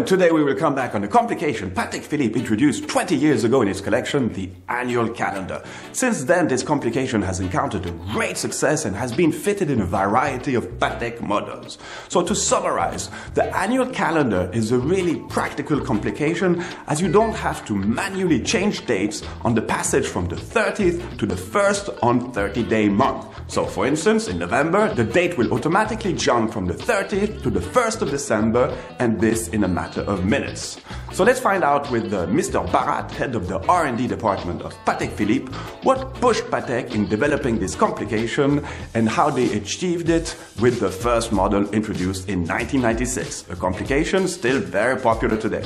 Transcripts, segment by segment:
and today we will come back on a complication Patek Philippe introduced 20 years ago in its collection, the annual calendar. Since then, this complication has encountered a great success and has been fitted in a variety of Patek models. So to summarize, the annual calendar is a really practical complication as you don't have to manually change dates on the passage from the 30th to the 1st on 30-day month. So for instance, in November, the date will automatically jump from the 30th to the 1st of December, and this in a matter of minutes. So let's find out with Mr. Barat, head of the R&D department of Patek Philippe, what pushed Patek in developing this complication and how they achieved it with the first model introduced in 1996, a complication still very popular today.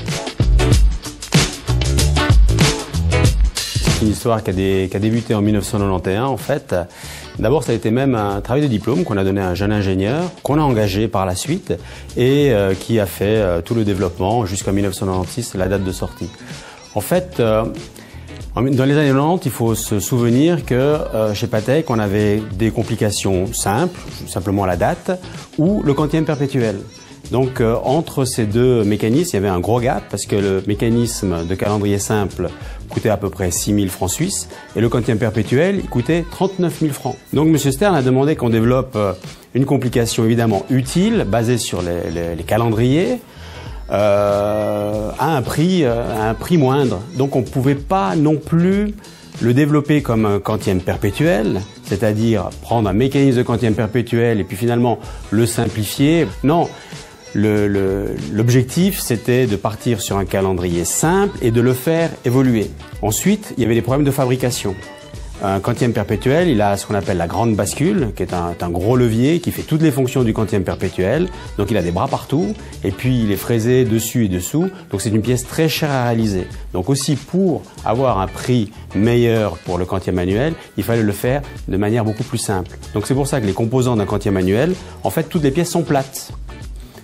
C'est une histoire qui a débuté en 1991 en fait. D'abord, ça a été même un travail de diplôme qu'on a donné à un jeune ingénieur, qu'on a engagé par la suite et qui a fait tout le développement jusqu'en 1996, la date de sortie. En fait, dans les années 90, il faut se souvenir que chez Patek, on avait des complications simples, simplement la date, ou le quantième perpétuel. Donc entre ces deux mécanismes, il y avait un gros gap parce que le mécanisme de calendrier simple coûtait à peu près 6 000 francs suisses et le quantième perpétuel il coûtait 39 000 francs. Donc M. Stern a demandé qu'on développe une complication évidemment utile basée sur les calendriers à un prix moindre. Donc on ne pouvait pas non plus le développer comme un quantième perpétuel, c'est-à-dire prendre un mécanisme de quantième perpétuel et puis finalement le simplifier. Non. L'objectif, c'était de partir sur un calendrier simple et de le faire évoluer. Ensuite, il y avait des problèmes de fabrication. Un quantième perpétuel, il a ce qu'on appelle la grande bascule, qui est un gros levier qui fait toutes les fonctions du quantième perpétuel. Donc il a des bras partout, et puis il est fraisé dessus et dessous. Donc c'est une pièce très chère à réaliser. Donc aussi pour avoir un prix meilleur pour le quantième manuel, il fallait le faire de manière beaucoup plus simple. Donc c'est pour ça que les composants d'un quantième manuel, en fait toutes les pièces sont plates.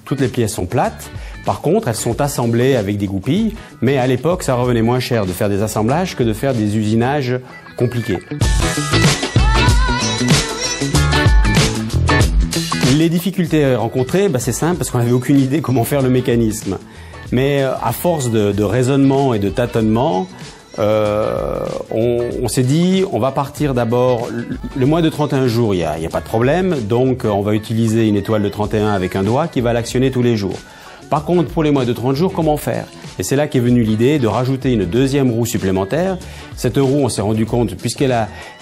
Toutes les pièces sont plates, par contre elles sont assemblées avec des goupilles, mais à l'époque ça revenait moins cher de faire des assemblages que de faire des usinages compliqués. Les difficultés rencontrées, c'est simple parce qu'on n'avait aucune idée comment faire le mécanisme. Mais à force de raisonnement et de tâtonnement, on s'est dit on va partir d'abord le mois de 31 jours, il y a pas de problème, donc on va utiliser une étoile de 31 avec un doigt qui va l'actionner tous les jours. Par contre, pour les mois de 30 jours, comment faire? Et c'est là qu'est venue l'idée de rajouter une deuxième roue supplémentaire. Cette roue, on s'est rendu compte, puisqu'elle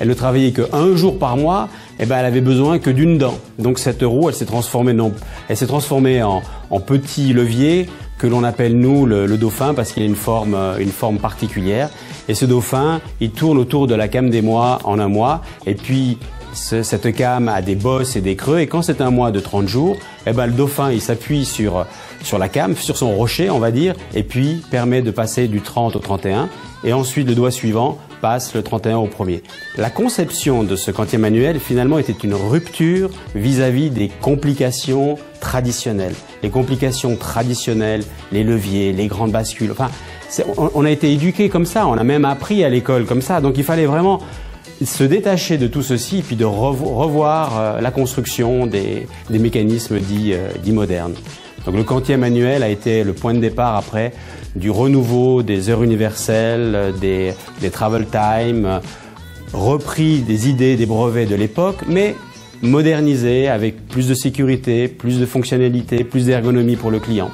ne travaillait qu'un jour par mois, elle avait besoin que d'une dent. Donc cette roue, elle s'est transformée en petit levier que l'on appelle nous le dauphin parce qu'il a une forme particulière. Et ce dauphin, il tourne autour de la came des mois en un mois. Et puis cette came a des bosses et des creux. Et quand c'est un mois de 30 jours, le dauphin, il s'appuie sur la came, sur son rocher, on va dire, et puis permet de passer du 30 au 31. Et ensuite, le doigt suivant passe le 31 au premier. La conception de ce quantième manuel, finalement, était une rupture vis-à-vis des complications traditionnelles. Les complications traditionnelles, les leviers, les grandes bascules, enfin, on a été éduqués comme ça, on a même appris à l'école comme ça. Donc il fallait vraiment se détacher de tout ceci et puis de revoir la construction des mécanismes dits modernes. Donc le quantième manuel a été le point de départ après du renouveau des heures universelles, des travel time, repris des idées des brevets de l'époque, mais modernisé avec plus de sécurité, plus de fonctionnalité, plus d'ergonomie pour le client.